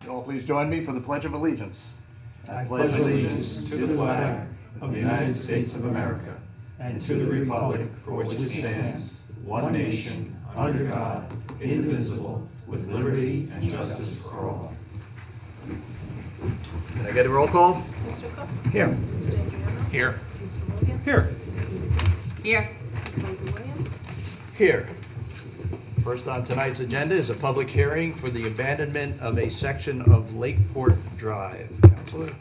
All please join me for the Pledge of Allegiance. I pledge allegiance to the flag of the United States of America and to the republic for which it stands, one nation, under God, indivisible, with liberty and justice for all. Can I get a roll call? Mr. Cook? Here. Mr. D'Adriano? Here. Mr. Morgan? Here. Here. Mr. President Williams? Here. First on tonight's agenda is a public hearing for the abandonment of a section of Lakeport Drive. Counselor?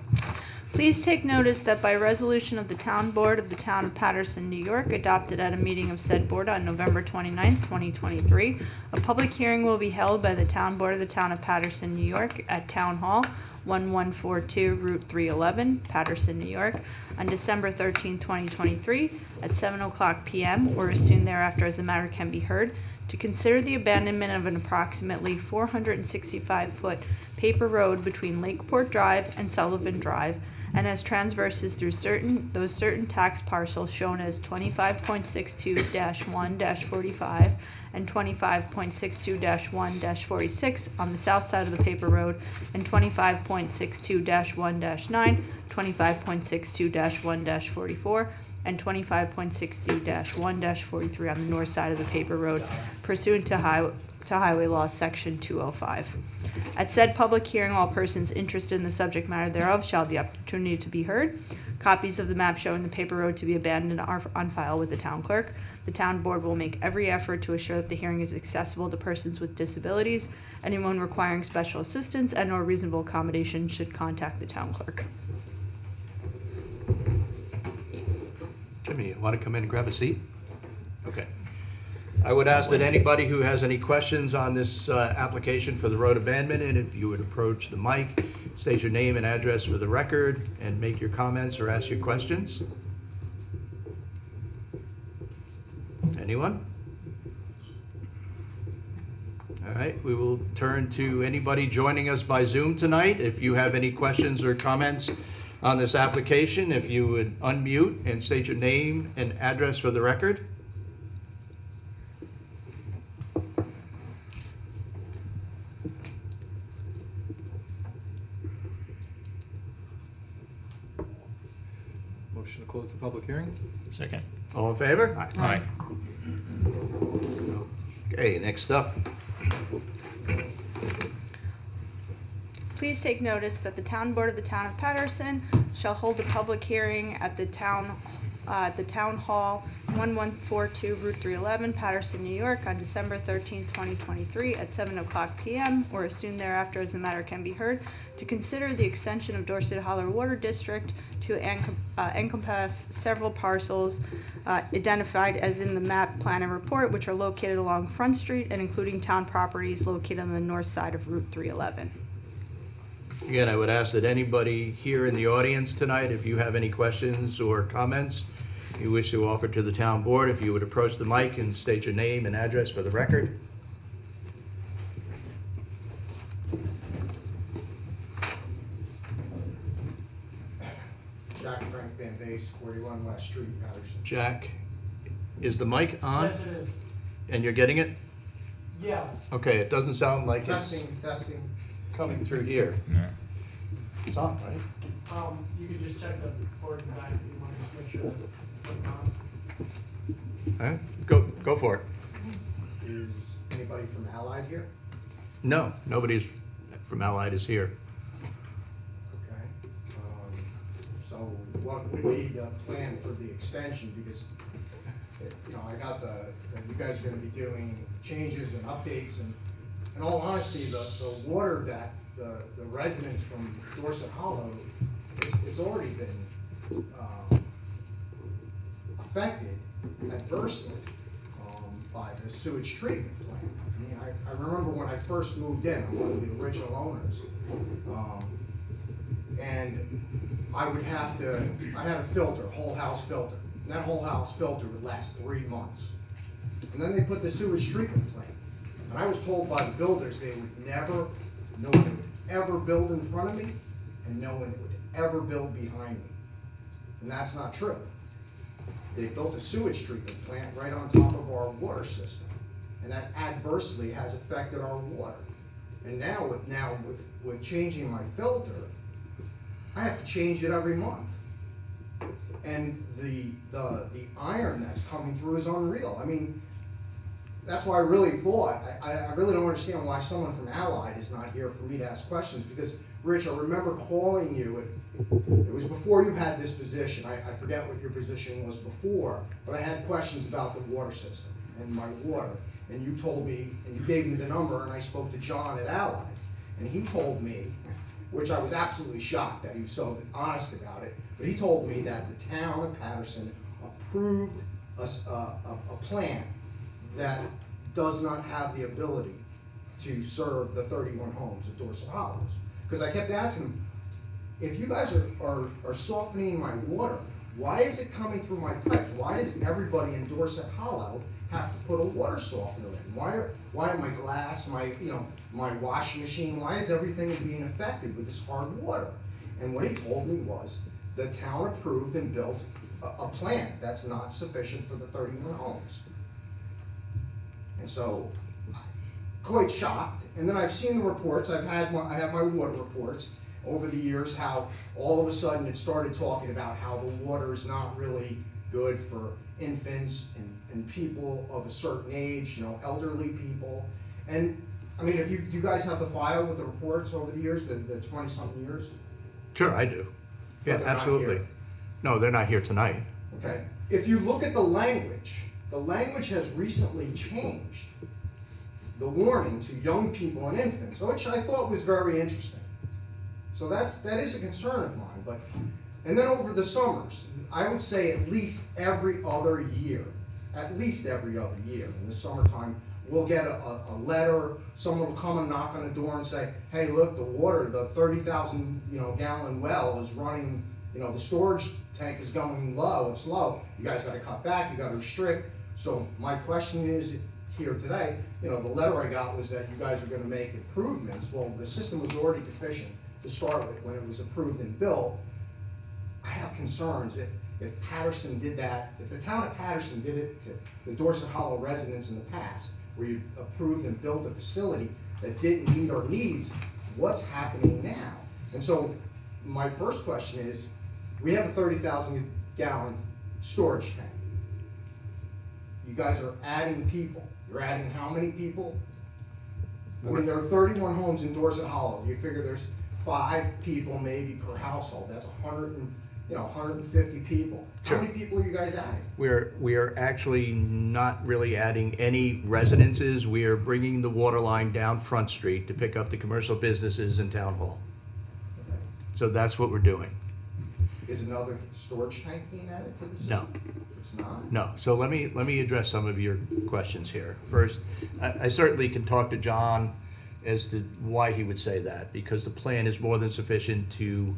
Please take notice that by resolution of the Town Board of the Town of Patterson, New York, adopted at a meeting of said board on November 29, 2023, a public hearing will be held by the Town Board of the Town of Patterson, New York at Town Hall, 1142 Route 311, Patterson, New York, on December 13, 2023, at 7:00 p.m. or as soon thereafter as the matter can be heard, to consider the abandonment of an approximately 465-foot paper road between Lakeport Drive and Sullivan Drive, and as transverses through those certain tax parcels shown as 25.62-1-45 and 25.62-1-46 on the south side of the paper road, and 25.62-1-9, 25.62-1-44, and 25.60-1-43 on the north side of the paper road, pursuant to Highway Law Section 205. At said public hearing, all persons interested in the subject matter thereof shall have the opportunity to be heard. Copies of the map showing the paper road to be abandoned are on file with the town clerk. The town board will make every effort to assure that the hearing is accessible to persons with disabilities. Anyone requiring special assistance and/or reasonable accommodation should contact the town clerk. Jimmy, you want to come in and grab a seat? Okay. I would ask that anybody who has any questions on this application for the road abandonment, if you would approach the mic, state your name and address for the record, and make your comments or ask your questions. Anyone? All right, we will turn to anybody joining us by Zoom tonight. If you have any questions or comments on this application, if you would unmute and state your name and address for the record. Motion to close the public hearing? Second. All in favor? Aye. Okay, next up. Please take notice that the Town Board of the Town of Patterson shall hold a public hearing at the Town Hall, 1142 Route 311, Patterson, New York, on December 13, 2023, at 7:00 p.m. or as soon thereafter as the matter can be heard, to consider the extension of Dorset Holler Water District to encompass several parcels identified as in the map, plan, and report, which are located along Front Street and including town properties located on the north side of Route 311. Again, I would ask that anybody here in the audience tonight, if you have any questions or comments you wish to offer to the town board, if you would approach the mic and state your name and address for the record. Jack Frank Van Vase, 41 West Street, Patterson. Jack, is the mic on? Yes, it is. And you're getting it? Yeah. Okay, it doesn't sound like it's Testing. coming through here. It's on, right? You could just check the forward and back if you want to just make sure that's on. All right, go for it. Is anybody from Allied here? No, nobody's from Allied is here. Okay. So what would be the plan for the extension? Because, I got you guys are gonna be doing changes and updates, and in all honesty, the water that the residents from Dorset Hollow, it's already been affected adversely by the sewage treatment plant. I mean, I remember when I first moved in, I'm one of the original owners, and I had a filter, whole house filter, and that whole house filter would last 3 months. And then they put the sewage treatment plant. And I was told by the builders no one would ever build in front of me, and no one would ever build behind me. And that's not true. They built a sewage treatment plant right on top of our water system, and that adversely has affected our water. And with changing my filter, I have to change it every month. And the iron that's coming through is unreal. I mean, that's why I really thought, I really don't understand why someone from Allied is not here for me to ask questions, because, Rich, I remember calling you, it was before you had this position, I forget what your position was before, but I had questions about the water system and my water, and you told me, and you gave me the number, and I spoke to John at Allied, and he told me, which I was absolutely shocked that he was so honest about it, but he told me that the town of Patterson approved a plan that does not have the ability to serve the 31 homes at Dorset Hollows. Because I kept asking him, if you guys are softening my water, why is it coming through my pipes? Why does everybody in Dorset Hollow have to put a water softener in? Why my glass, my washing machine, why is everything being affected with this hard water? And what he told me was, the town approved and built a plant that's not sufficient for the 31 homes. And so, quite shocked. And then I've seen the reports. I have my water reports over the years, how all of a sudden it started talking about how the water is not really good for infants and people of a certain age, elderly people. And I mean, do you guys have the file with the reports over the years, the 20-something years? Sure, I do. Yeah, But they're not absolutely. here. No, they're not here tonight. Okay. If you look at the language has recently changed. The warning to young people and infants, which I thought was very interesting. So that is a concern of mine. And then over the summers, I would say at least every other year, in the summertime, we'll get a letter, someone will come and knock on the door and say, hey, look, the water, the 30,000 gallon well is running, the storage tank is going low, it's low. You guys gotta cut back, you gotta restrict. So my question is here today, the letter I got was that you guys are gonna make improvements. Well, the system was already deficient to start with when it was approved and built. I have concerns if Patterson did that, if the town of Patterson did it to the Dorset Hollow residents in the past, where you approved and built a facility that didn't meet our needs, what's happening now? And so my first question is, we have a 30,000 gallon storage tank. You guys are adding people. You're adding how many people? I mean, there are 31 homes in Dorset Hollow. You figure there's 5 people maybe per household. That's 150 people. Sure. How many people are you guys adding? We are actually not really adding any residences. We are bringing the water line down Front Street to pick up the commercial businesses in Town Hall. Okay. So that's what we're doing. Is another storage tank being added to the system? No. It's not? No, so let me address some of your questions here. First, I certainly can talk to John as to why he would say that, because the plan is more than sufficient to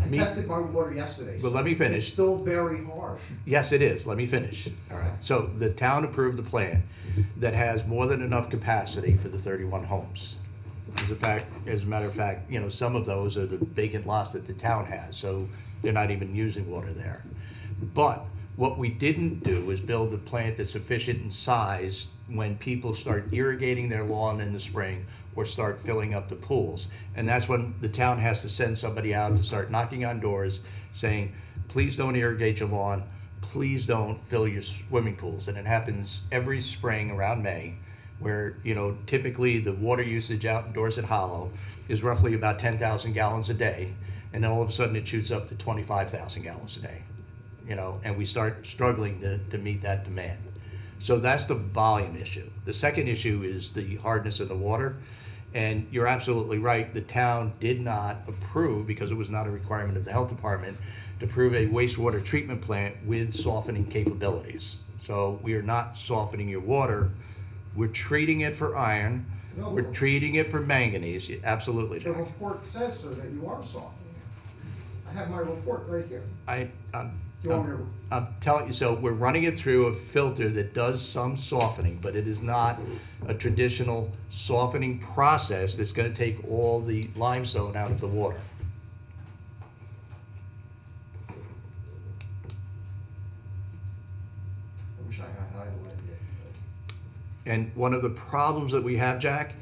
I meet. tested my water yesterday. Well, let me finish. It's still very harsh. Yes, it is, let me finish. All right, so the town approved the plan that has more than enough capacity for the 31 homes. As a matter of fact, some of those are the vacant lots that the town has, so they're not even using water there. But what we didn't do is build a plant that's sufficient in size when people start irrigating their lawn in the spring or start filling up the pools. And that's when the town has to send somebody out to start knocking on doors saying, please don't irrigate your lawn, please don't fill your swimming pools. And it happens every spring around May, where typically the water usage out in Dorset Hollow is roughly about 10,000 gallons a day, and then all of a sudden it shoots up to 25,000 gallons a day, and we start struggling to meet that demand. So that's the volume issue. The second issue is the hardness of the water, and you're absolutely right, the town did not approve, because it was not a requirement of the health department, to approve a wastewater treatment plant with softening capabilities. So we are not softening your water, we're treating it for iron, No. we're treating it for manganese. Absolutely, The Jack. report says, sir, that you are softening it. I have my report right here. Do you want me to? I'm telling you, so we're running it through a filter that does some softening, but it is not a traditional softening process that's gonna take all the limestone out of the water. I wish I had highlighted it. And one of the problems that we have, Jack,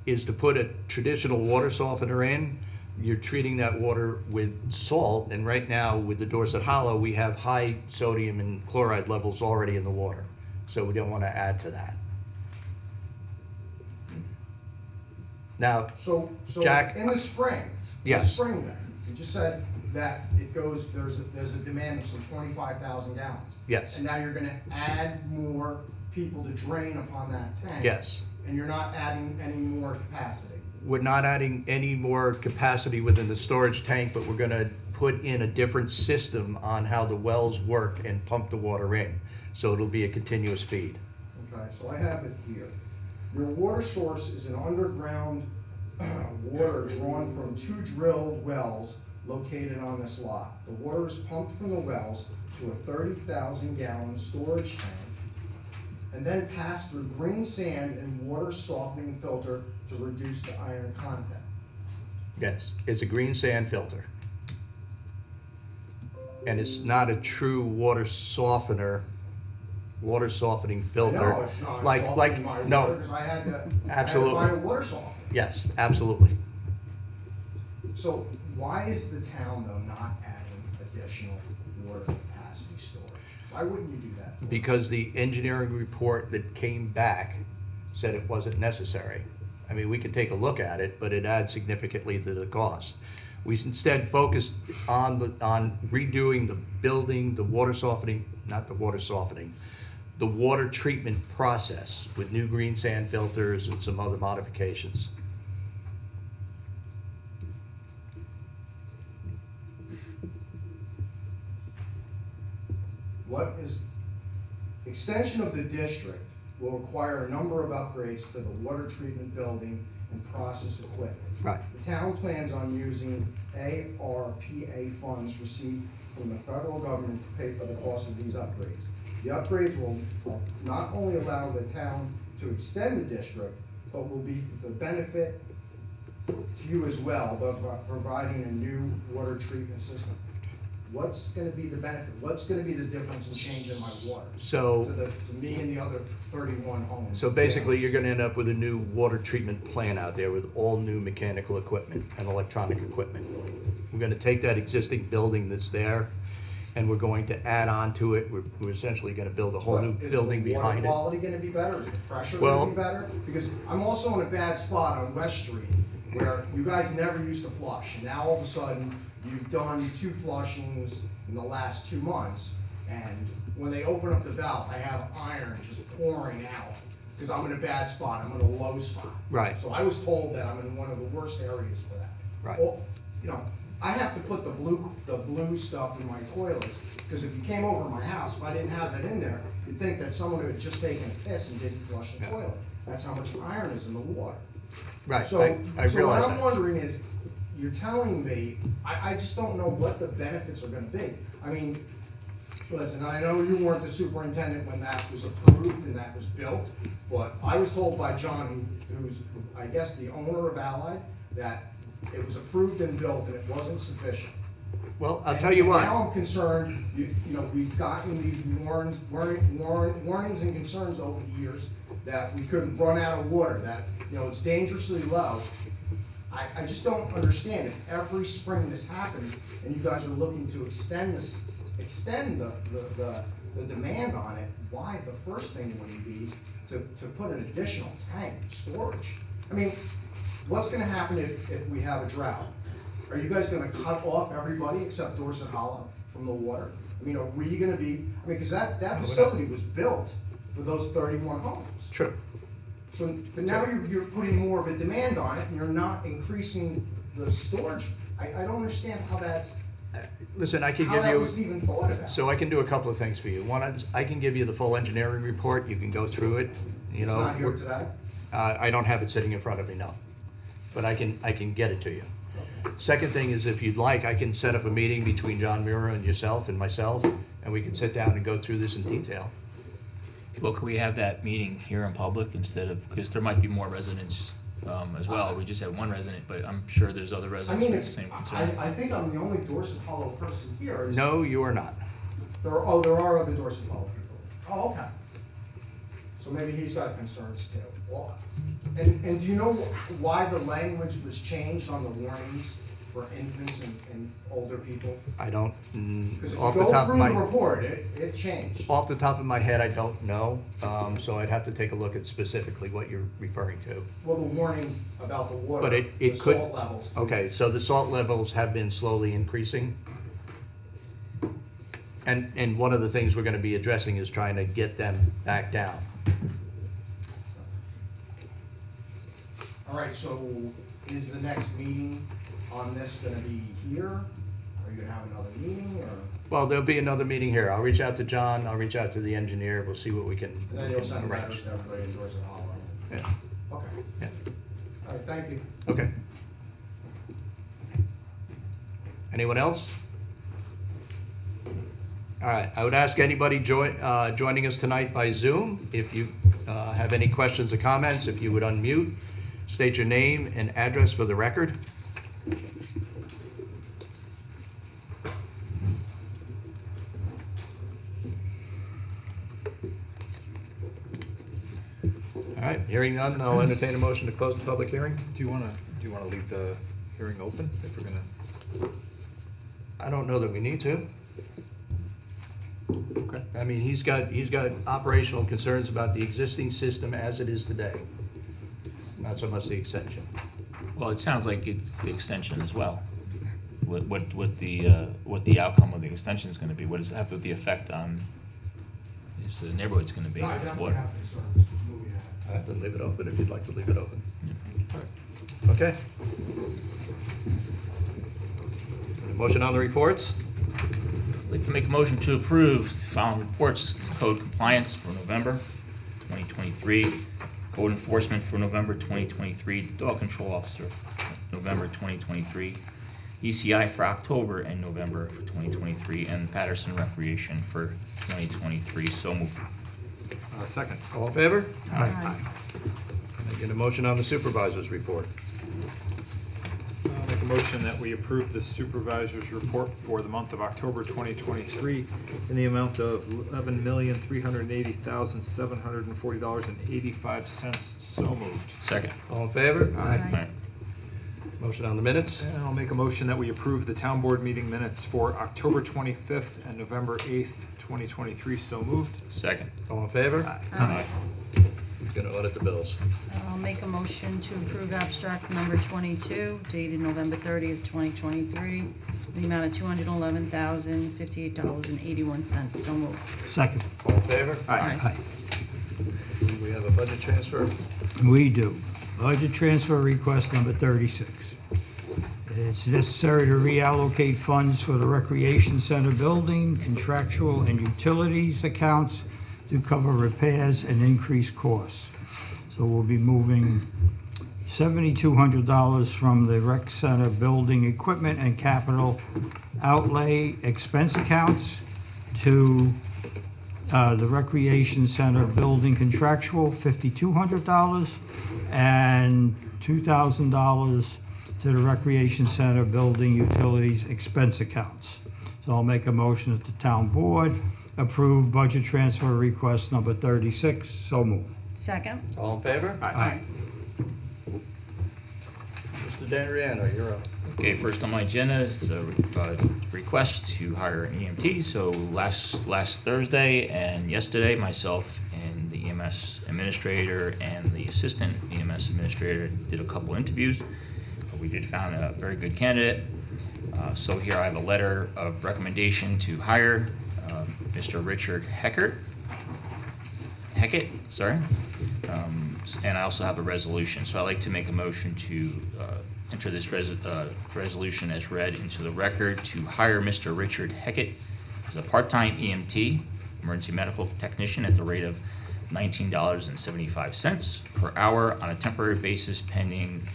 is to put a traditional water softener in. You're treating that water with salt, and right now with the Dorset Hollow, we have high sodium and chloride levels already in the water. So we don't want to add to that. Now, So Jack- in the spring. Yes. The spring then, you just said that it goes, there's a demand of some 25,000 gallons. yes, And now you're gonna add more people to drain upon that tank. yes. And you're not adding any more capacity. We're not adding any more capacity within the storage tank, but we're gonna put in a different system on how the wells work and pump the water in. So it'll be a continuous feed. Okay, so I have it here. Your water source is an underground water drawn from 2 drilled wells located on this lot. The water is pumped from the wells to a 30,000 gallon storage tank and then passed through green sand and water softening filter to reduce the iron content. Yes, it's a green sand filter. And it's not a true water softener, water softening filter. No, it's not Like, softening my no. water, because I had to Absolutely. buy a water softener. Yes, absolutely. So why is the town though not adding additional water capacity storage? Why wouldn't you do that? Because the engineering report that came back said it wasn't necessary. I mean, we could take a look at it, but it adds significantly to the cost. We instead focused on redoing the building, the water softening, not the water softening, the water treatment process with new green sand filters and some other modifications. What is, extension of the district will require a number of upgrades to the water treatment building and process equipment. Right. The town plans on using ARPA funds received from the federal government to pay for the cost of these upgrades. The upgrades will not only allow the town to extend the district, but will be for the benefit to you as well, by providing a new water treatment system. What's gonna be the benefit? What's gonna be the difference in changing my water? So- To me and the other 31 homes. So basically, you're gonna end up with a new water treatment plant out there with all new mechanical equipment and electronic equipment. We're gonna take that existing building that's there, and we're going to add on to it. We're essentially gonna build a whole new building behind Is the it. water quality gonna be better? Is the pressure Well- gonna be better? Because I'm also in a bad spot on West Street, where you guys never used to flush, and now all of a sudden, you've done 2 flushings in the last 2 months, and when they open up the valve, I have iron just pouring out, because I'm in a bad spot, I'm in a low spot. Right. So I was told that I'm in one of the worst areas for that. Right. Well, you know, I have to put the blue stuff in my toilets, because if you came over to my house, if I didn't have that in there, you'd think that someone had just taken a piss and didn't flush the Yeah. toilet. That's how much iron is in the water. Right, So, I so realize what I'm that. wondering is, you're telling me, I just don't know what the benefits are gonna be. I mean, listen, I know you weren't the superintendent when that was approved and that was built, but I was told by John, who's, I guess, the owner of Allied, that it was approved and built and it wasn't sufficient. Well, I'll tell you And what. now I'm concerned, you know, we've gotten these warnings and concerns over the years that we could run out of water, that, you know, it's dangerously low. I just don't understand, if every spring this happens and you guys are looking to extend the demand on it, why the first thing wouldn't be to put an additional tank storage? I mean, what's gonna happen if we have a drought? Are you guys gonna cut off everybody except Dorset Hollow from the water? I mean, are we gonna be, I mean, cause that facility was built for those 31 homes. True. So, but now you're putting more of a demand on it and you're not increasing the storage. I don't understand how that's, Listen, I can how give that you. was even thought about. So I can do a couple of things for you. One, I can give you the full engineering report, you can go through it, you It's know. not here today? I don't have it sitting in front of me, no. But I can get it to you. Second thing is, if you'd like, I can set up a meeting between John Mura and yourself and myself, and we can sit down and go through this in detail. Well, could we have that meeting here in public instead of, because there might be more residents as well. We just have one resident, but I'm sure there's other I residents mean, with the same concern. I think I'm the only Dorset Hollow person here. No, you are not. There are other Dorset Hollow people. Oh, okay. So maybe he's got concerns too. Well, and do you know why the language was changed on the warnings for infants and older people? I don't, Because if you off the go top of through the my, report, it changed. off the top of my head, I don't know. So I'd have to take a look at specifically what you're referring to. Well, the warning about the water, But it the could. salt levels. Okay, so the salt levels have been slowly increasing. And one of the things we're gonna be addressing is trying to get them back down. All right, so is the next meeting on this gonna be here? Are you gonna have another meeting, or, Well, there'll be another meeting here. I'll reach out to John, I'll reach out to the engineer, we'll see what we can and then you'll send arrange. letters to everybody in Dorset Hollow? Yeah, Okay, yeah, all right, thank you. okay. Anyone else? All right, I would ask anybody joining us tonight by Zoom, if you have any questions or comments, if you would unmute, state your name and address for the record. All right, hearing none, I'll entertain a motion to close the public hearing. Do you wanna leave the hearing open if we're gonna? I don't know that we need to. Okay. I mean, he's got operational concerns about the existing system as it is today, not so much the extension. Well, it sounds like it's the extension as well. What the outcome of the extension is gonna be, what does it have with the effect on, is the neighborhood's gonna be? No, I definitely What- have concerns moving ahead. I have to leave it open if you'd like to leave it open. Yeah. Okay. Motion on the reports? I'd like to make a motion to approve the following reports: code compliance for November 2023, code enforcement for November 2023, dog control officer November 2023, ECI for October and November for 2023, and Patterson Recreation for 2023. So moved. Second. All in favor? Aye. Can I get a motion on the supervisor's report? I'll make a motion that we approve the supervisor's report for the month of October 2023 in the amount of $11,380,740.85. So moved. Second. All in favor? All right. Motion on the minutes? And I'll make a motion that we approve the town board meeting minutes for October 25th and November 8th, 2023. So moved. Second. All in favor? Aye. Who's gonna audit the bills? I'll make a motion to approve abstract number 22 dated November 30th, 2023, in the amount of $211,058.81. So moved. Second. All in favor? Aye. We have a budget transfer. We do. Budget transfer request number 36. It's necessary to reallocate funds for the Recreation Center building, contractual and utilities accounts to cover repairs and increased costs. So we'll be moving $7,200 from the Rec Center building equipment and capital outlay expense accounts to the Recreation Center building contractual, $5,200, and $2,000 to the Recreation Center building utilities expense accounts. So I'll make a motion that the town board approve budget transfer request number 36. So moved. Second? All in favor? Aye. Mr. D'Adriano, you're up. Okay, first on my agenda is a request to hire an EMT. So last Thursday and yesterday, myself and the EMS administrator and the assistant EMS administrator did a couple interviews. We did find a very good candidate. So here I have a letter of recommendation to hire Mr. Richard Hackett, sorry. And I also have a resolution. So I'd like to make a motion to enter this resolution as read into the record to hire Mr. Richard Hackett as a part-time EMT, emergency medical technician, at the rate of $19.75 per hour on a temporary basis pending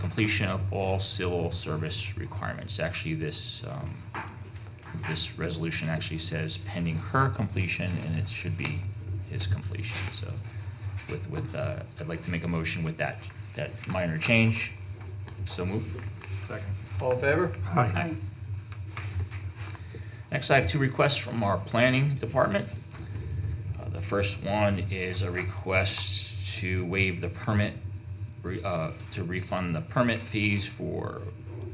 completion of all civil service requirements. Actually, this resolution actually says pending her completion, and it should be his completion. So I'd like to make a motion with that minor change. So moved. Second. All in favor? Aye. Next, I have two requests from our planning department. The first one is a request to waive the permit, to refund the permit fees for,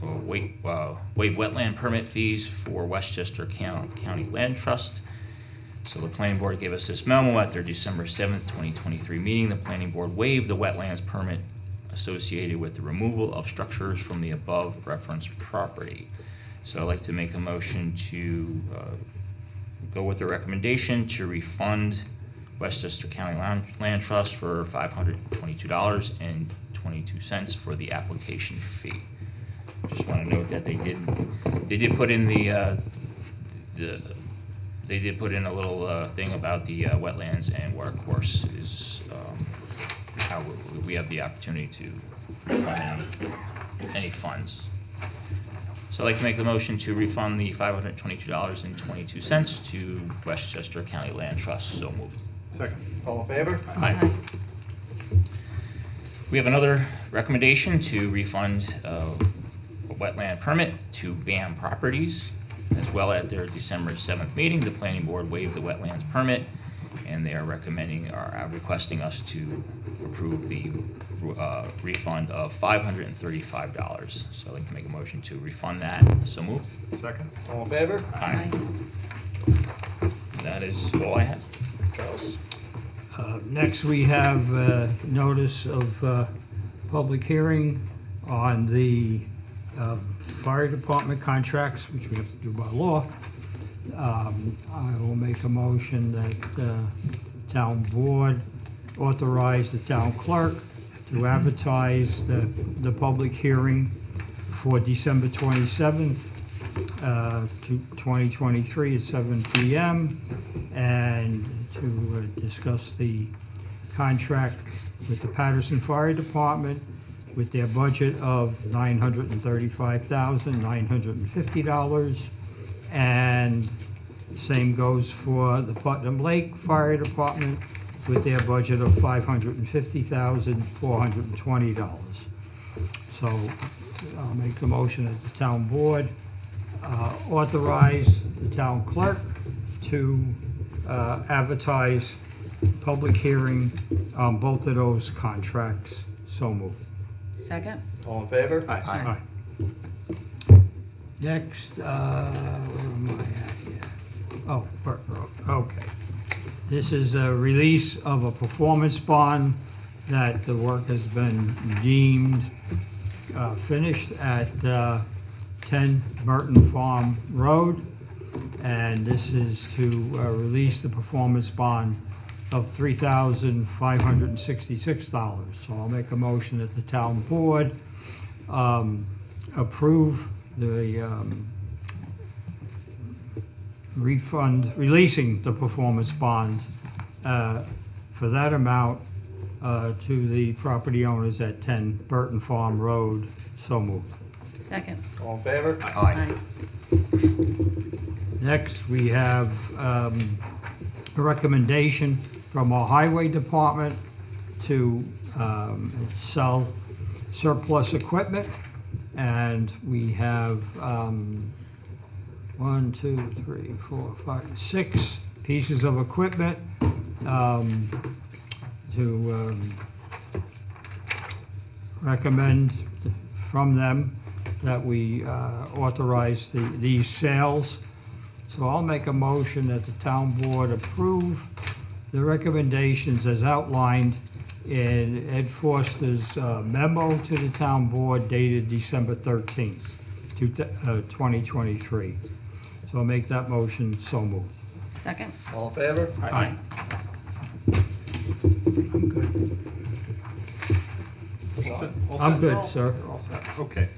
waive wetland permit fees for Westchester County Land Trust. So the planning board gave us this memo at their December 7th, 2023 meeting. The planning board waived the wetlands permit associated with the removal of structures from the above referenced property. So I'd like to make a motion to go with the recommendation to refund Westchester County Land Trust for $522.22 for the application fee. Just want to note that they did put in they did put in a little thing about the wetlands and water course is how we have the opportunity to refund any funds. So I'd like to make the motion to refund the $522.22 to Westchester County Land Trust. So moved. Second. All in favor? Aye. We have another recommendation to refund a wetland permit to BAM Properties. As well, at their December 7th meeting, the planning board waived the wetlands permit, and they are requesting us to approve the refund of $535. So I'd like to make a motion to refund that. So moved. Second. All in favor? Aye. That is all I have. Charles? Next, we have notice of public hearing on the fire department contracts, which we have to do by law. I will make a motion that town board authorize the town clerk to advertise the public hearing for December 27th, 2023 at 7 p.m. and to discuss the contract with the Patterson Fire Department with their budget of $935,950, and same goes for the Putnam Lake Fire Department with their budget of $550,420. So I'll make the motion that the town board authorize the town clerk to advertise public hearing on both of those contracts. So moved. Second? All in favor? Aye. Next, where am I at here? Oh, Burke Road, okay. This is a release of a performance bond that the work has been deemed finished at 10 Burton Farm Road. And this is to release the performance bond of $3,566. So I'll make a motion that the town board approve the releasing the performance bond for that amount to the property owners at 10 Burton Farm Road. So moved. Second? All in favor? Aye. Next, we have a recommendation from our highway department to sell surplus equipment. And we have 6 pieces of equipment to recommend from them that we authorize these sales. So I'll make a motion that the town board approve the recommendations as outlined in Ed Forster's memo to the town board dated December 13th, 2023. So I'll make that motion. So moved. Second? All in favor? Aye. I'm good, sir. All set. Okay.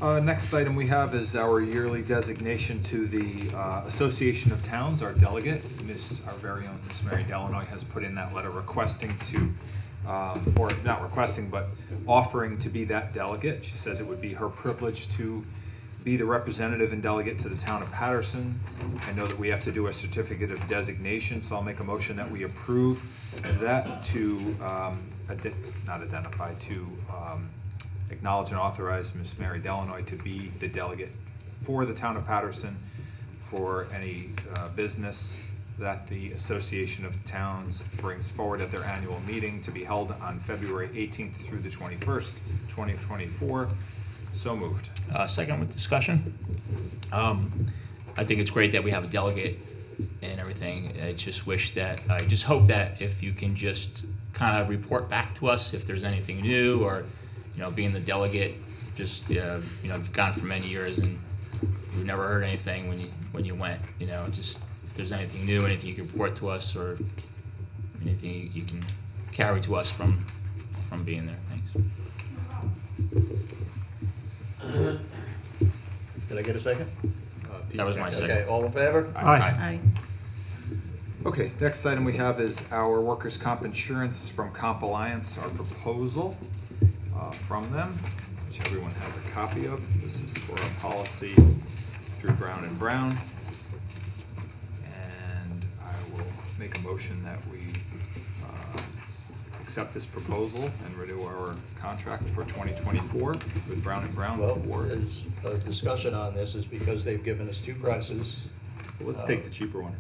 Next item we have is our yearly designation to the Association of Towns, our delegate. Our very own Miss Mary Delanoy has put in that letter requesting to, or not requesting, but offering to be that delegate. She says it would be her privilege to be the representative and delegate to the town of Patterson. I know that we have to do a certificate of designation, so I'll make a motion that we approve that to acknowledge and authorize Ms. Mary Delanoy to be the delegate for the town of Patterson for any business that the Association of Towns brings forward at their annual meeting to be held on February 18th through the 21st, 2024. So moved. Second with discussion. I think it's great that we have a delegate and everything. I just hope that if you can just kind of report back to us if there's anything new, or, being the delegate, just, you've gone for many years and we've never heard anything when you went, just if there's anything new, anything you can report to us, or anything you can carry to us from being there. Thanks. Did I get a second? That was my second. Okay, all in favor? Aye. Aye. Okay, next item we have is our workers' comp insurance from Comp Alliance, our proposal from them, which everyone has a copy of. This is for a policy through Brown & Brown. And I will make a motion that we accept this proposal and renew our contract for 2024 with Brown & Brown. Well, for, there's a discussion on this is because they've given us two prices. let's take the cheaper one.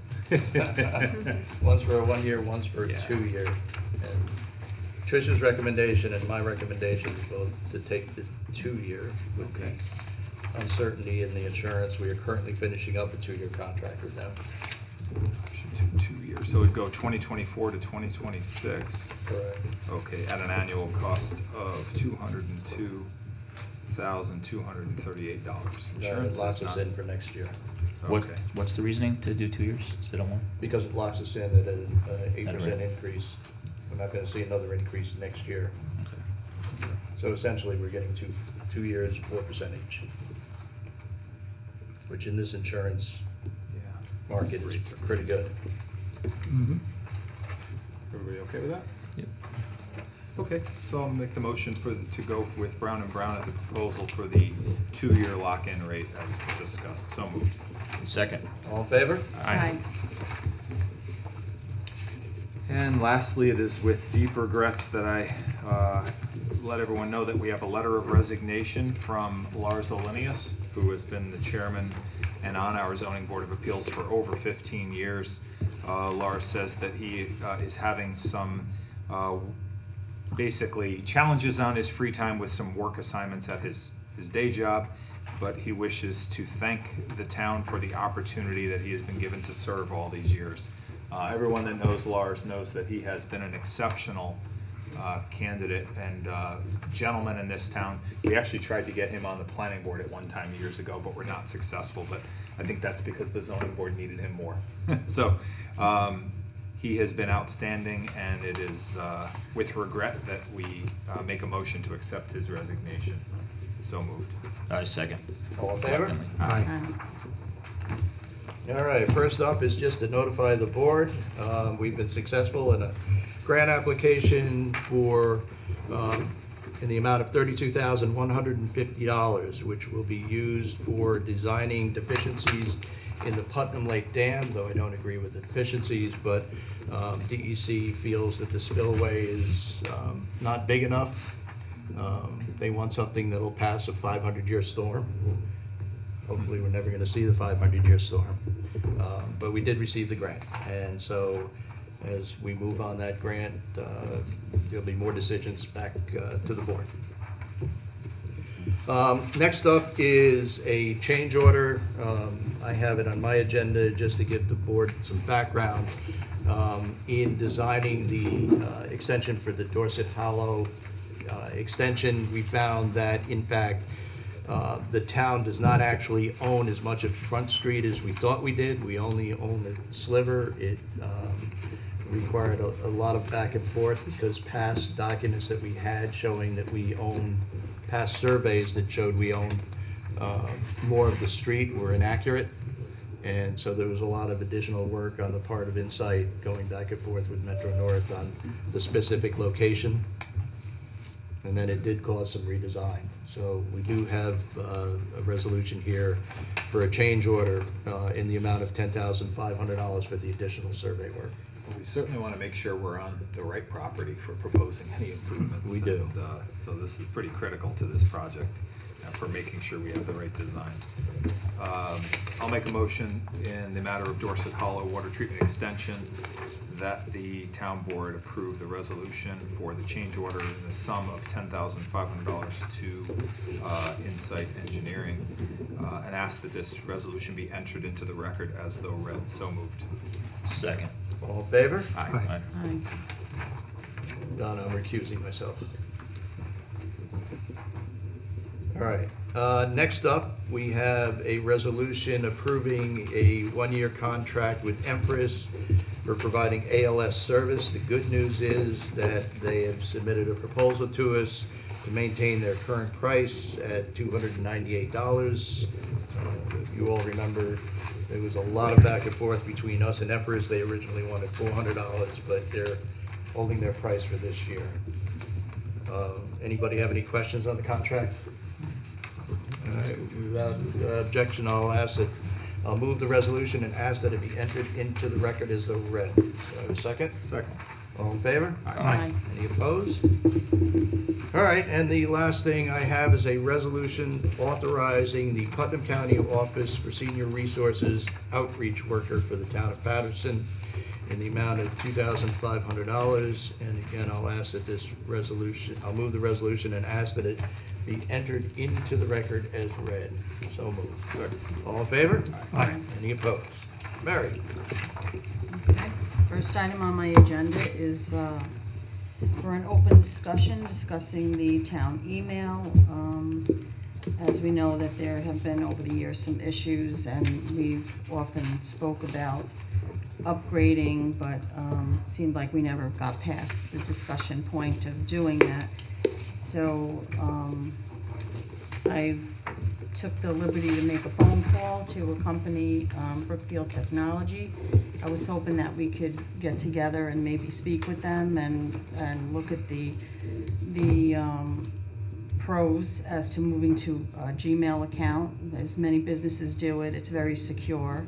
One's for a 1 year, one's for a Yeah. 2 year. And Trish's recommendation and my recommendation is both to take the 2 year with the uncertainty in the insurance. We are currently finishing up a 2-year contract with them. Option 2 years, so it'd go 2024 to 2026. Correct. Okay, at an annual cost of $202,238. That Insurance locks is us not- in for next year. Okay. What's the reasoning to do 2 years instead of 1? Because it locks us in at an 8% rate. increase. We're not gonna see another increase next year. So essentially, we're getting 2 years, 4% each. Which in this insurance Yeah. market is Rates are pretty good. Mhm. Everybody okay with that? Yep. Okay, so I'll make the motion to go with Brown & Brown at the proposal for the 2-year lock-in rate as discussed. So moved. Second. All in favor? Aye. And lastly, it is with deep regrets that I let everyone know that we have a letter of resignation from Lars Olenius, who has been the chairman and on our zoning board of appeals for over 15 years. Lars says that he is having some basically challenges on his free time with some work assignments at his day job, but he wishes to thank the town for the opportunity that he has been given to serve all these years. Everyone that knows Lars knows that he has been an exceptional candidate and gentleman in this town. We actually tried to get him on the planning board at one time years ago, but were not successful. But I think that's because the zoning board needed him more. So he has been outstanding, and it is with regret that we make a motion to accept his resignation. So moved. Second. All in favor? Definitely. Aye. Aye. All right, first up is just to notify the board. We've been successful in a grant application for, in the amount of $32,150, which will be used for designing deficiencies in the Putnam Lake Dam, though I don't agree with the deficiencies, but DEC feels that the spillway is not big enough. They want something that'll pass a 500-year storm. Hopefully, we're never going to see the 500-year storm. But we did receive the grant, and so as we move on that grant, there'll be more decisions back to the board. Next up is a change order. I have it on my agenda just to give the board some background. In designing the extension for the Dorset Hollow extension, we found that, in fact, the town does not actually own as much of Front Street as we thought we did. We only own a sliver. It required a lot of back and forth because past documents that we had showing that we own, past surveys that showed we own more of the street were inaccurate. And so there was a lot of additional work on the part of Insight going back and forth with Metro North on the specific location. And then it did cause some redesign. So we do have a resolution here for a change order in the amount of $10,500 for the additional survey work. Well, we certainly want to make sure we're on the right property for proposing any improvements. We do. And, so this is pretty critical to this project. for making sure we have the right design. I'll make a motion in the matter of Dorset Hollow Water Treatment Extension that the town board approve the resolution for the change order in the sum of $10,500 to Insight Engineering, and ask that this resolution be entered into the record as though read. So moved. Second. All in favor? Aye. Aye. Donna, I'm recusing myself. All right, next up, we have a resolution approving a one-year contract with Empress for providing ALS service. The good news is that they have submitted a proposal to us to maintain their current price at $298. If you all remember, there was a lot of back and forth between us and Empress. They originally wanted $400, but they're holding their price for this year. Anybody have any questions on the contract? All right, without objection, I'll move the resolution and ask that it be entered into the record as though read. Do I have a second? Second. All in favor? Aye. Any opposed? All right, and the last thing I have is a resolution authorizing the Putnam County Office for Senior Resources outreach worker for the town of Patterson in the amount of $2,500. And again, I'll move the resolution and ask that it be entered into the record as read. So moved. Second. All in favor? Aye. Any opposed? Mary? Okay. First item on my agenda is for an open discussion, discussing the town email. As we know that there have been over the years some issues, and we've often spoke about upgrading, but seemed like we never got past the discussion point of doing that. So I took the liberty to make a phone call to a company, Brookfield Technology. I was hoping that we could get together and maybe speak with them and look at the pros as to moving to a Gmail account. As many businesses do it, it's very secure.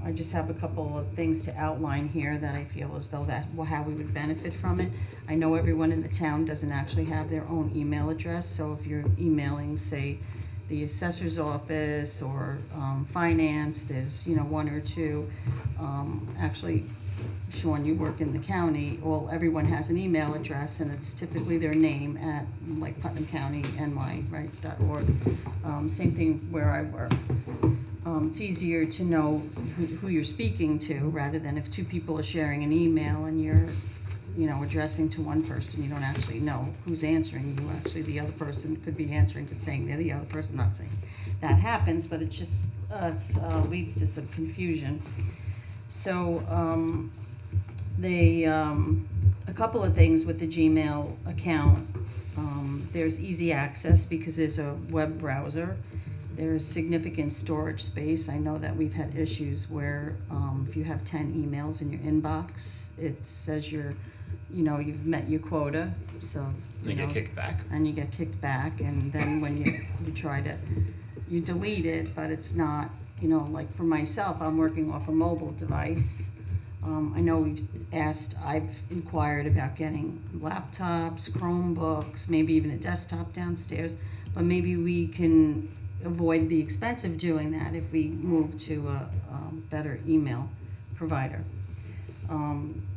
I just have a couple of things to outline here that I feel as though how we would benefit from it. I know everyone in the town doesn't actually have their own email address, so if you're emailing, say, the assessor's office or finance, there's one or two. Actually, Sean, you work in the county. Well, everyone has an email address, and it's typically their name at like Putnam County NY, right, .org. Same thing where I work. It's easier to know who you're speaking to rather than if two people are sharing an email and you're addressing to one person, you don't actually know who's answering you. Actually, the other person could be answering but saying they're the other person, not saying that happens, but it's just leads to some confusion. So a couple of things with the Gmail account. There's easy access because there's a web browser. There's significant storage space. I know that we've had issues where if you have 10 emails in your inbox, it says you've met your quota. So They get kicked back. And you get kicked back, and then when you delete it, but it's not, like for myself, I'm working off a mobile device. I know I've inquired about getting laptops, Chromebooks, maybe even a desktop downstairs, but maybe we can avoid the expense of doing that if we move to a better email provider.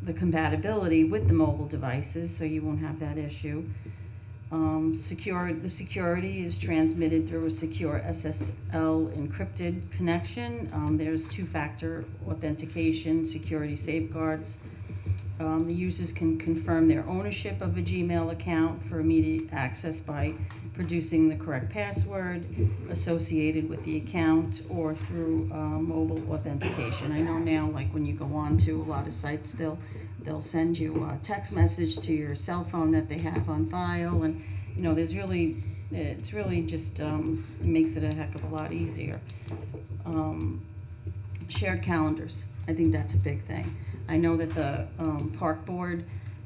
The compatibility with the mobile devices, so you won't have that issue. The security is transmitted through a secure SSL encrypted connection. There's two-factor authentication, security safeguards. The users can confirm their ownership of a Gmail account for immediate access by producing the correct password associated with the account or through mobile authentication. I know now, like when you go on to a lot of sites, they'll send you a text message to your cell phone that they have on file, and it's really just makes it a heck of a lot easier. Shared calendars, I think that's a big thing. I know that the park board,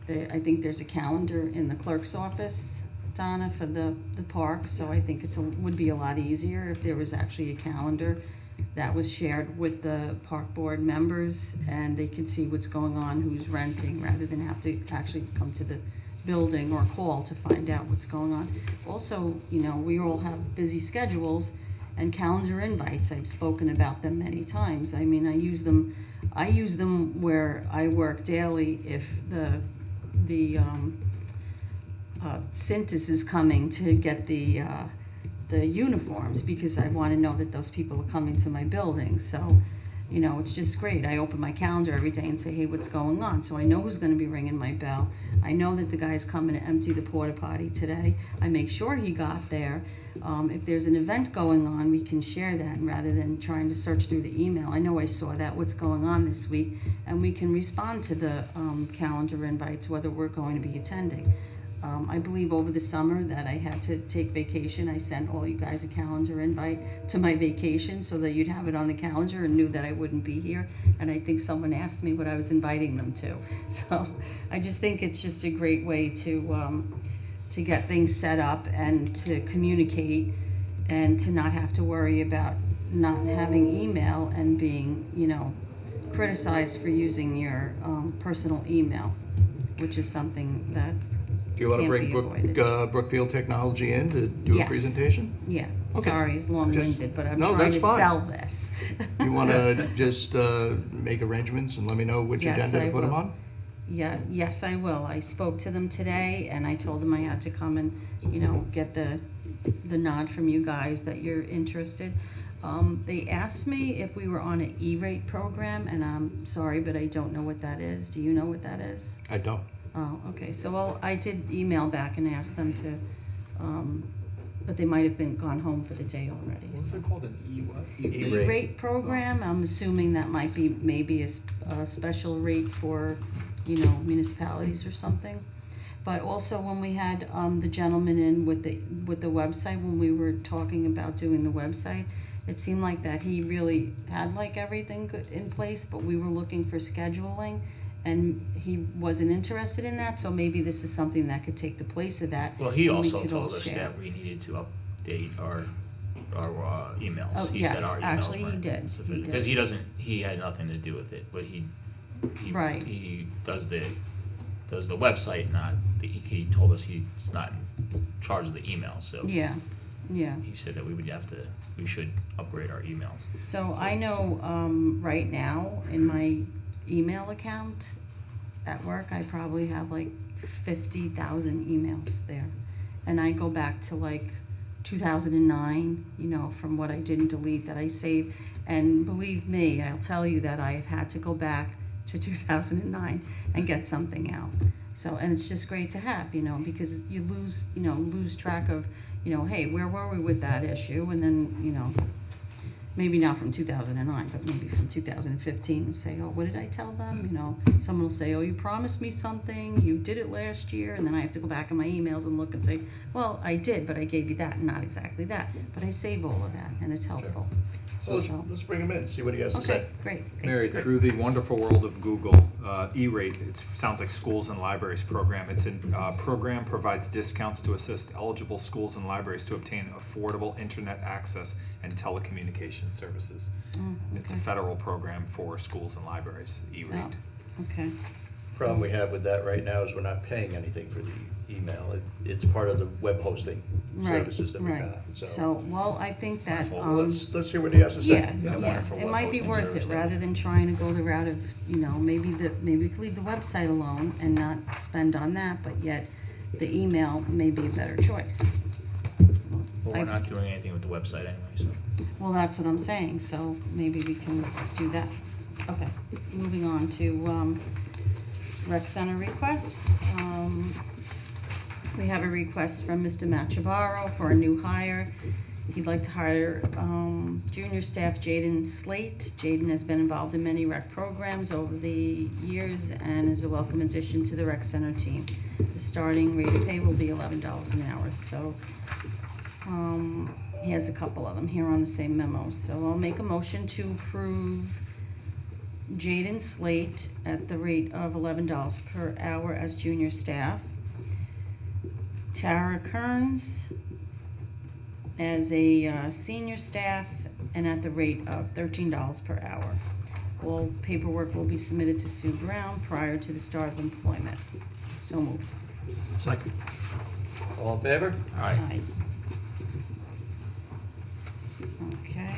I think there's a calendar in the clerk's office, Donna, for the park, so I think would be a lot easier if there was actually a calendar that was shared with the park board members and they could see what's going on, who's renting, rather than have to actually come to the building or call to find out what's going on. Also, you know, we all have busy schedules and calendar invites. I've spoken about them many times. I mean, I use them where I work daily if the Cintas is coming to get the uniforms, because I want to know that those people are coming to my building. So, you know, it's just great. I open my calendar every day and say, hey, what's going on? So I know who's going to be ringing my bell. I know that the guy's coming to empty the porta potty today. I make sure he got there. If there's an event going on, we can share that rather than trying to search through the email. I know I saw that, what's going on this week, and we can respond to the calendar invites, whether we're going to be attending. I believe over the summer that I had to take vacation. I sent all you guys a calendar invite to my vacation so that you'd have it on the calendar and knew that I wouldn't be here. And I think someone asked me what I was inviting them to. So I just think it's just a great way to get things set up and to communicate and to not have to worry about not having email and being, you know, criticized for using your personal email, which is something that Do you want to can't bring be avoided. Brookfield Technology in to do a Yes. presentation? Yeah, Okay. sorry, it's long-winded, but I'm No, trying that's to fine. sell this. You want to just make arrangements and let me know which Yes, agenda I to put them will. on? Yeah, yes, I will. I spoke to them today, and I told them I had to come and, you know, get the nod from you guys that you're interested. They asked me if we were on an E-rate program, and I'm sorry, but I don't know what that is. Do you know what that is? I don't. Oh, okay, so I did email back and ask them to, but they might have gone home for the day already. What was so. it called, an E what? E-rate. E-rate program, I'm assuming that might be maybe a special rate for, you know, municipalities or something. But also when we had, the gentleman in with the website, when we were talking about doing the website, it seemed like that he really had like everything good in place, but we were looking for scheduling, and he wasn't interested in that, so maybe this is something that could take the place of that. Well, he and we also could all told us share. that we needed to update our emails. Oh, He yes, said our emails actually, he weren't did. He sufficient. did. Because he had nothing to do with it, but he Right. he does the website, not he told us he's not in charge of the email, so Yeah, yeah. he said that we should upgrade our emails. So I know, right now, in my email account at work, I probably have like 50,000 emails there. And I go back to like 2009, you know, from what I didn't delete that I saved. And believe me, I'll tell you that I've had to go back to 2009 and get something out. So, and it's just great to have, you know, because you lose track of, you know, hey, where were we with that issue? And then, you know, maybe not from 2009, but maybe from 2015, and say, oh, what did I tell them? You know, someone will say, oh, you promised me something, you did it last year, and then I have to go back in my emails and look and say, well, I did, but I gave you that, and not exactly that. But I save all of that, and it's helpful. So let's bring him in, see what he has to Okay, say. great. Mary, Thanks. through the wonderful world of Google, E-rate, it sounds like schools and libraries program. It's a program provides discounts to assist eligible schools and libraries to obtain affordable internet access and telecommunication services. It's a Okay. federal program for schools and libraries, E-rate. Oh, okay. Problem we have with that right now is we're not paying anything for the email. It's part of the web hosting Right, services that we right. have. So, well, I think that, Well, let's hear what he has to say. yeah, How's that? yeah, it might be worth it, rather than trying to go the route of, you know, maybe we could leave the website alone and not spend on that, but yet the email may be a better choice. Well, we're not doing anything with the website anyway, so. Well, that's what I'm saying, so maybe we can do that. Okay, moving on to, rec center requests. We have a request from Mr. Machabaro for a new hire. He'd like to hire, junior staff Jaden Slate. Jaden has been involved in many rec programs over the years and is a welcome addition to the rec center team. The starting rate of pay will be $11 an hour, so, he has a couple of them here on the same memo. So I'll make a motion to approve Jaden Slate at the rate of $11 per hour as junior staff. Tara Kearns as a senior staff and at the rate of $13 per hour. All paperwork will be submitted to Sue Brown prior to the start of employment. So moved. Second. All in favor? Aye. Aye. Okay.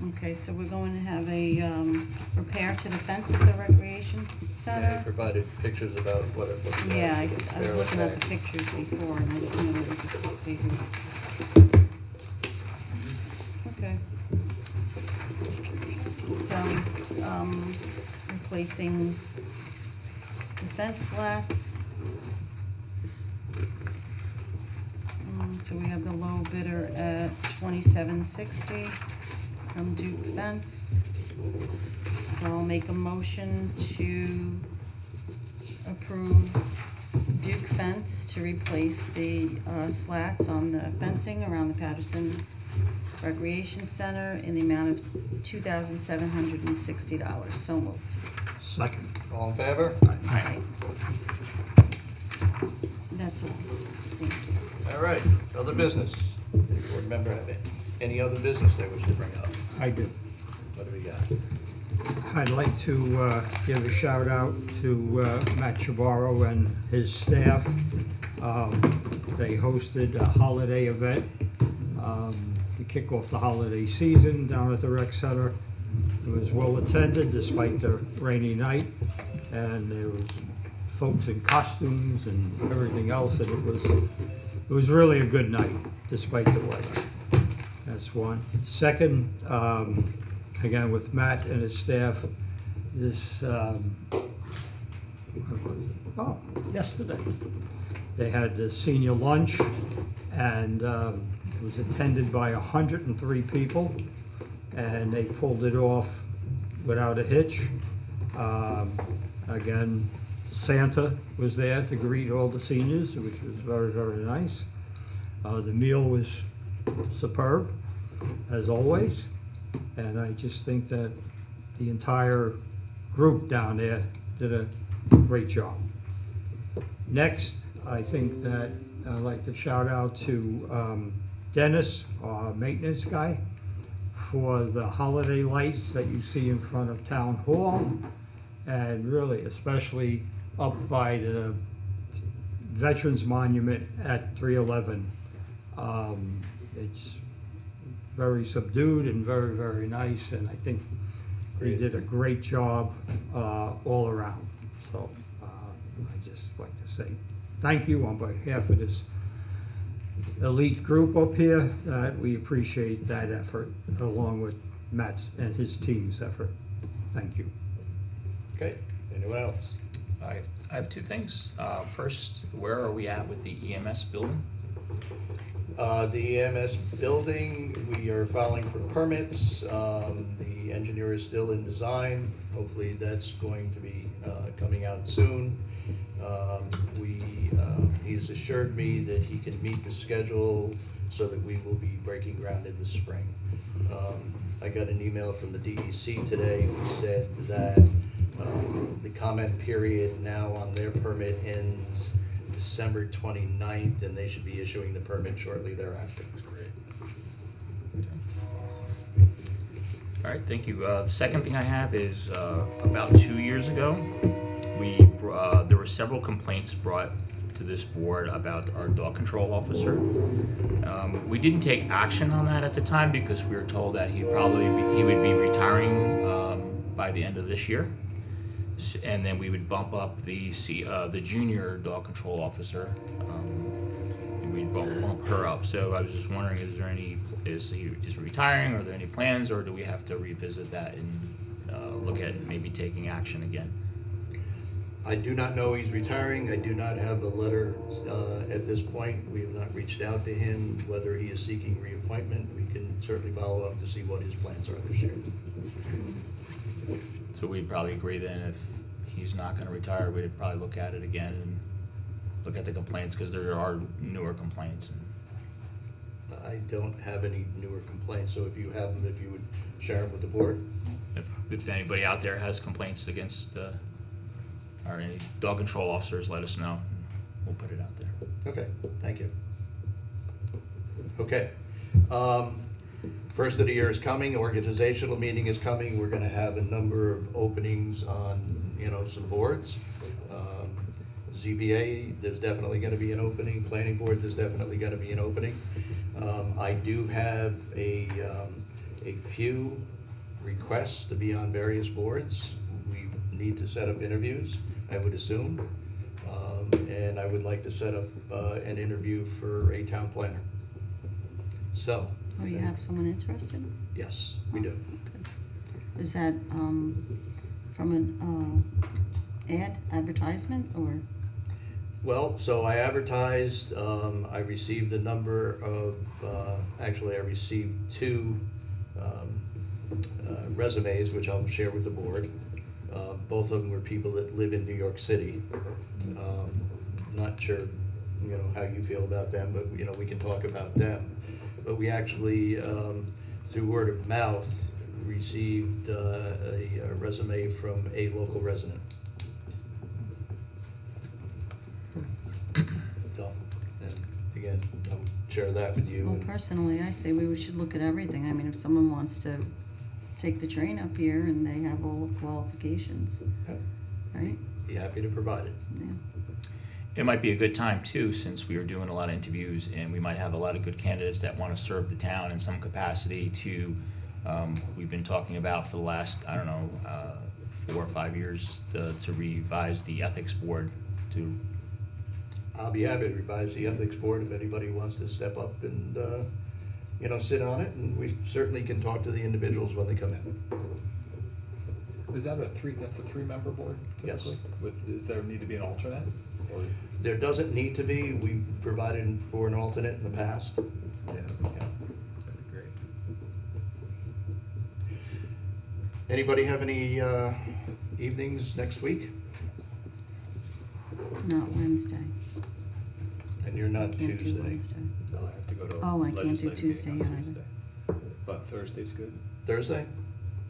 Okay, so we're going to have a repair to the fence at the recreation And center. you provided pictures about what it looks like. Yeah, I was Fair looking at okay. the pictures before, and I didn't know if you could see who. Okay. So he's, replacing the fence slats. So we have the low bidder at $27.60 from Duke Fence. So I'll make a motion to approve Duke Fence to replace the slats on the fencing around the Patterson Recreation Center in the amount of $2,760. So moved. Second. All in favor? Aye. That's all. Thank you. All right, other business. Any board member have any other business they wish to bring up? I do. What do we got? I'd like to give a shout out to Matt Chavarro and his staff. They hosted a holiday event to kick off the holiday season down at the rec center. It was well attended despite the rainy night, and there was folks in costumes and everything else, and it was really a good night despite the weather. That's one. Second, again with Matt and his staff, this yesterday they had the senior lunch, and it was attended by 103 people, and they pulled it off without a hitch. Again, Santa was there to greet all the seniors, which was very, very nice. The meal was superb, as always, and I just think that the entire group down there did a great job. Next, I think that I'd like to shout out to Dennis, our maintenance guy, for the holiday lights that you see in front of Town Hall, and really especially up by the Veterans Monument at 311. It's very subdued and very, very nice, and I think they did a great job all around. So I just like to say thank you on behalf of this elite group up here. We appreciate that effort along with Matt's and his team's effort. Thank you. Okay, anyone else? I have two things. First, where are we at with the EMS building? The EMS building, we are filing for permits. The engineer is still in design. Hopefully that's going to be coming out soon. He's assured me that he can meet the schedule so that we will be breaking ground in the spring. I got an email from the DEC today who said that the comment period now on their permit ends December 29th, and they should be issuing the permit shortly thereafter. That's great. All right, thank you. The second thing I have is about 2 years ago, there were several complaints brought to this board about our dog control officer. We didn't take action on that at the time because we were told that he would be retiring by the end of this year, and then we would bump up the junior dog control officer. We'd bump her up. So I was just wondering, is he retiring? Are there any plans, or do we have to revisit that and look at maybe taking action again? I do not know he's retiring. I do not have a letter at this point. We have not reached out to him whether he is seeking reappointment. We can certainly follow up to see what his plans are this year. So we'd probably agree then if he's not going to retire, we'd probably look at it again and look at the complaints, because there are newer complaints. I don't have any newer complaints, so if you have them, if you would share them with the board. If anybody out there has complaints against or any dog control officers, let us know. We'll put it out there. Okay, thank you. Okay. First of the year is coming, organizational meeting is coming, we're gonna have a number of openings on, some boards. ZBA, there's definitely gonna be an opening, planning board, there's definitely gonna be an opening. I do have a few requests to be on various boards. We need to set up interviews, I would assume. And I would like to set up an interview for a town planner. So. Oh, you have someone interested? Yes, we do. Is that, from an, advertisement, or? Well, so I advertised, I received a number of, actually I received 2 resumes, which I'll share with the board. Both of them were people that live in New York City. Not sure, how you feel about them, but, we can talk about them. But we actually, through word of mouth, received a resume from a local resident. So, and again, I'll share that with you. Well, and- personally, I say we should look at everything. I mean, if someone wants to take the train up here and they have all the qualifications, Yeah, right? Be happy to provide it. Yeah. It might be a good time too, since we are doing a lot of interviews and we might have a lot of good candidates that want to serve the town in some capacity to, we've been talking about for the last, 4 or 5 years to revise the ethics board to. I'll be happy to revise the ethics board if anybody wants to step up and, sit on it, and we certainly can talk to the individuals when they come in. Is that that's a 3-member board Yes. typically? Does there need to be an alternate? Or? There doesn't need to be, we've provided for an alternate in the past. Yeah. Yeah. That'd be great. Anybody have any evenings next week? Not Wednesday. And you're not Can't do Tuesday. Wednesday. No, I have to go to. Oh, I can't do legislative Tuesday meeting on either. Tuesday. But Thursday's good. Thursday?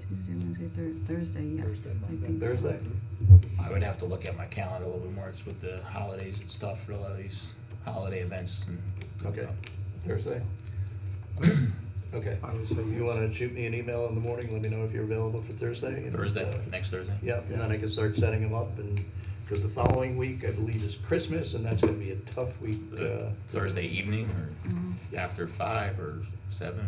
Tuesday, Wednesday, Thursday, yes. Thursday, I Monday. think so. Thursday? I would have to look at my calendar a little bit more. It's with the holidays and stuff for a lot of these holiday events and. Okay. Thursday? Okay. I would say You wanna shoot me an email in the morning, let me know if you're available for Thursday? and, Thursday, next Thursday? Yeah, and then I can start setting them up, and, because the following week, I believe, is Christmas, and that's gonna be a tough week. Thursday evening or Mhm. after 5 or 7?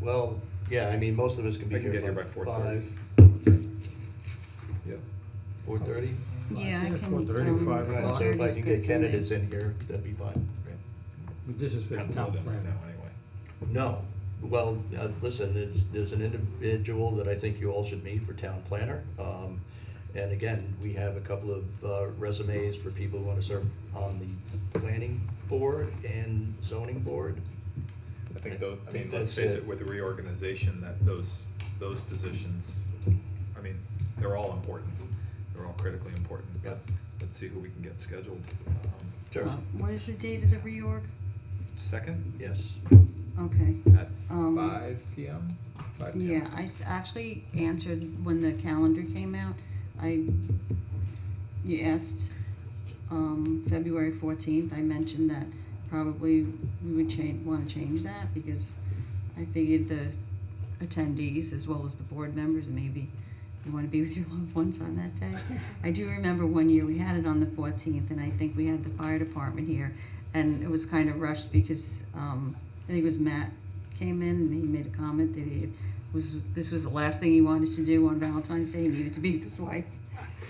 Well, yeah, I mean, most of us can be I can here get here by by 4:30. 5, Yep. 4:30? Yeah, I can, 4:30, 5 Right, o'clock. so if I 4:30 can is get good for me. candidates in here, that'd be fine. This is for Penciled town in right planner. now, anyway. No, well, listen, there's an individual that I think you all should meet for town planner. And again, we have a couple of resumes for people who want to serve on the planning board and zoning board. I think those, I think let's that's face it. it, with the reorganization, that those positions, they're all important. They're all critically important. Yep. Let's see who we can get scheduled. Sure. What is the date of the reorg? 2nd Yes. Okay. at Um, 5 p.m.? 5 p.m. Yeah, I actually answered when the calendar came out. You asked, February 14th, I mentioned that probably we would wanna change that, because I figured the attendees, as well as the board members, maybe you wanna be with your loved ones on that day. I do remember one year, we had it on the 14th, and I think we had the fire department here, and it was kind of rushed because, I think it was Matt came in and he made a comment that this was the last thing he wanted to do on Valentine's Day. He needed to be with his wife.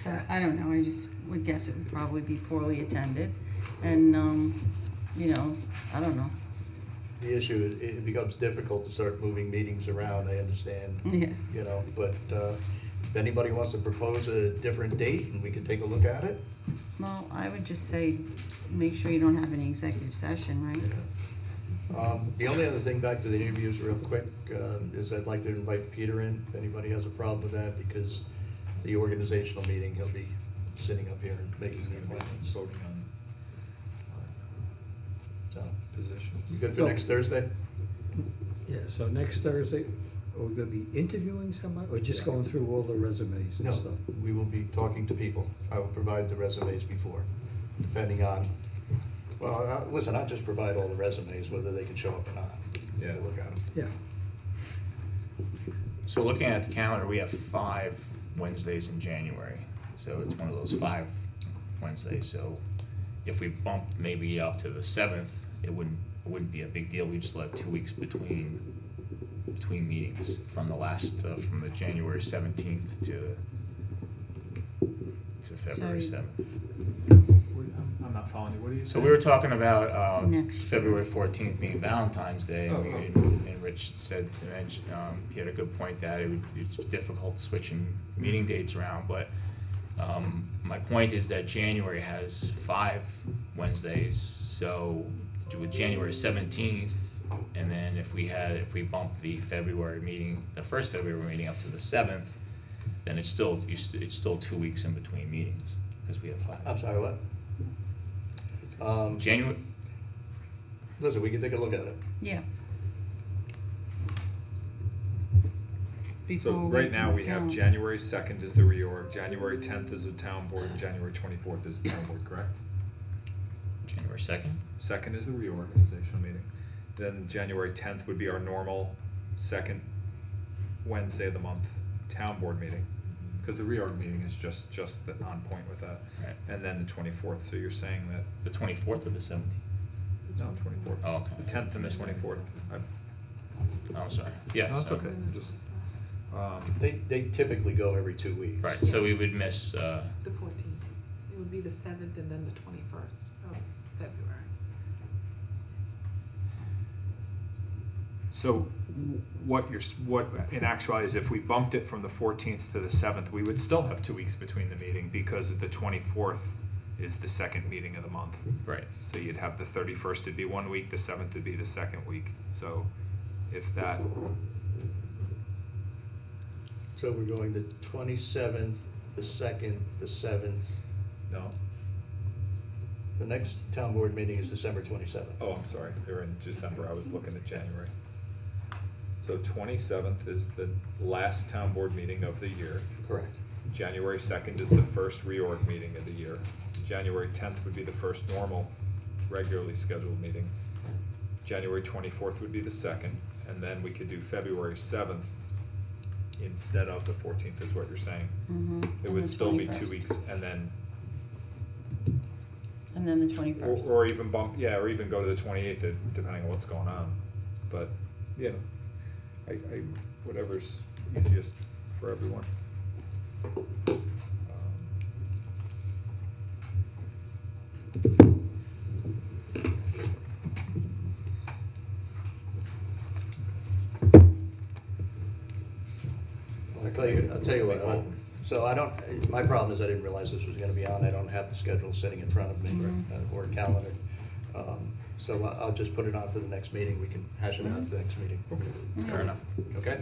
So I don't know. I just would guess it would probably be poorly attended, and I don't know. The issue is, it becomes difficult to start moving meetings around, I understand. Yeah. But if anybody wants to propose a different date and we can take a look at it. Well, I would just say make sure you don't have any executive session, right? The only other thing, back to the interviews real quick, is I'd like to invite Peter in, if anybody has a problem with that, because the organizational meeting, he'll be sitting up here and making the appointments. Voting on So, positions. you good for next Thursday? Yeah, so next Thursday, are we gonna be interviewing somebody, or just going through all the resumes and No, stuff? we will be talking to people. I will provide the resumes before, depending on, well, listen, I'll just provide all the resumes, whether they can show up or not. Yeah. We'll look at them. Yeah, So looking at the calendar, we have 5 Wednesdays in January. So it's one of those 5 Wednesdays. So if we bump maybe up to the 7th, it wouldn't be a big deal. We just have 2 weeks between meetings from from the January 17th to February So- 7th. I'm not following you. What are you saying? So we were talking about Next. February 14th being Valentine's Day, Oh, and Rich said, he had a good point that it's difficult switching meeting dates around, but my point is that January has 5 Wednesdays, so with January 17th, and then if we bump the February meeting, the first February meeting up to the 7th, then it's still 2 weeks in between meetings, because we have 5. I'm sorry, what? January, Listen, we can take a look at it. Yeah. So Before right now, we have count. January 2nd is the reorg, January 10th is the town board, and January 24th is the town board, correct? January 2nd? 2nd is the reorganizational meeting. Then January 10th would be our normal second Wednesday of the month town board meeting, because the reorg meeting is just on point with that. Right. And then the 24th, so you're saying that, The 24th or the 17th? no, 24th. Oh, okay. The 10th and the 24th. Oh, I'm sorry. Yeah. No, that's so- okay, just, They typically go every 2 weeks. Right, so we would miss, The 14th. It would be the 7th and then the 21st of February. so what in actuality is if we bumped it from the 14th to the 7th, we would still have 2 weeks between the meeting, because the 24th is the second meeting of the month. right. So you'd have the 31st would be 1 week, the 7th would be the second week. So if that, So we're going the 27th, the 2nd, the 7th. no, The next town board meeting is December 27th. oh, I'm sorry, they're in December, I was looking at January. So 27th is the last town board meeting of the year. Correct. January 2nd is the first reorg meeting of the year. January 10th would be the first normal, regularly scheduled meeting. January 24th would be the second, and then we could do February 7th instead of the 14th, is what you're saying. Mhm. It And would the still be 2 21st. weeks, and then, And then the 21st. or even bump, yeah, or even go to the 28th, depending on what's going on. But, you know, I whatever's easiest for everyone. I'll tell you what, so my problem is I didn't realize this was gonna be on. I don't have the schedule sitting in front of me, or a calendar. So I'll just put it on for the next meeting. We can hash it out at the next meeting. Fair enough. Okay?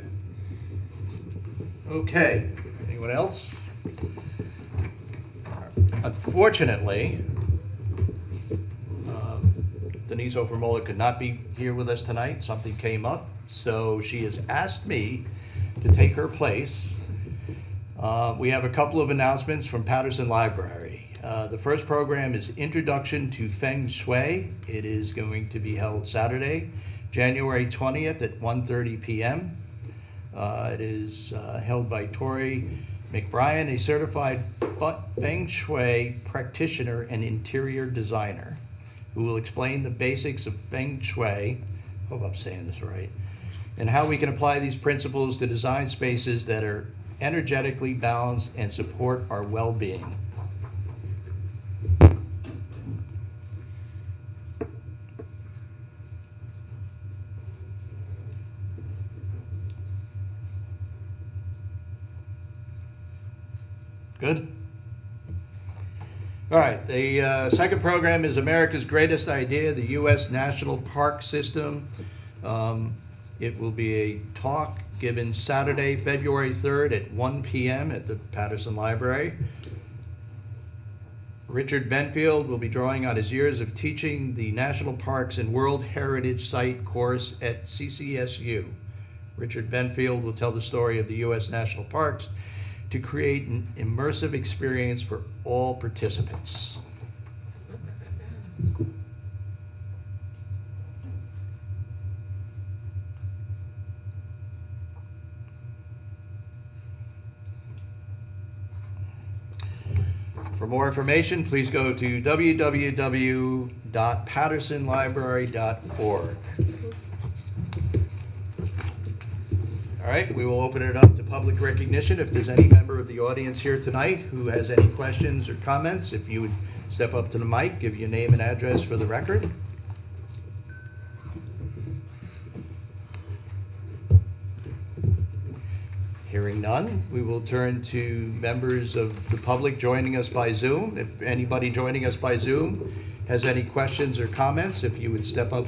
Okay, anyone else? Unfortunately, Denise Obermola could not be here with us tonight. Something came up, so she has asked me to take her place. We have a couple of announcements from Patterson Library. The first program is Introduction to Feng Shui. It is going to be held Saturday, January 20th at 1:30 p.m. It is held by Tori McBrien, a certified Feng Shui practitioner and interior designer, who will explain the basics of Feng Shui, hope I'm saying this right, and how we can apply these principles to design spaces that are energetically balanced and support our well-being. Good? All right, the second program is America's Greatest Idea, the U.S. National Park System. It will be a talk given Saturday, February 3rd at 1 p.m. at the Patterson Library. Richard Benfield will be drawing on his years of teaching the National Parks and World Heritage Site course at CCSU. Richard Benfield will tell the story of the U.S. National Parks to create an immersive experience for all participants. more information, please go to www.pattersonlibrary.org. All right, we will open it up to public recognition. If there's any member of the audience here tonight who has any questions or comments, if you would step up to the mic, give your name and address for the record. Hearing none, we will turn to members of the public joining us by Zoom. If anybody joining us by Zoom has any questions or comments, if you would step up,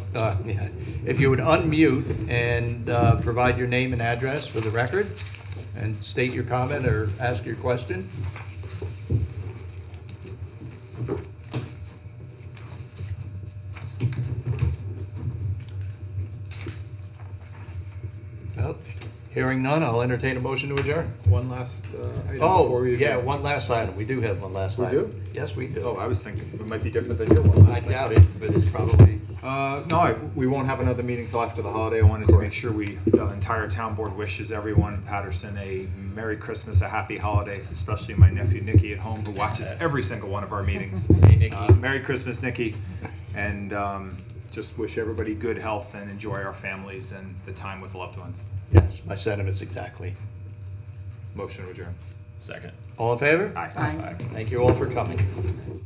if you would unmute and provide your name and address for the record and state your comment or ask your question. Well, hearing none, I'll entertain a motion to adjourn. One last item Oh, before we yeah, adjourn. one last item. We do have one last We item. do? Yes, we do. Oh, I was thinking it might be different than your one. I doubt it, but it's probably. No, we won't have another meeting till after the holiday. I wanted to make sure the entire town board wishes everyone in Patterson a Merry Christmas, a happy holiday, especially my nephew Nicky at home who watches every single one of our meetings. Hey, Nicky. Merry Christmas, Nicky, and just wish everybody good health and enjoy our families and the time with loved ones. Yes, my sentiments exactly. Motion to adjourn. Second. All in favor? Aye. Aye. Thank you all for coming.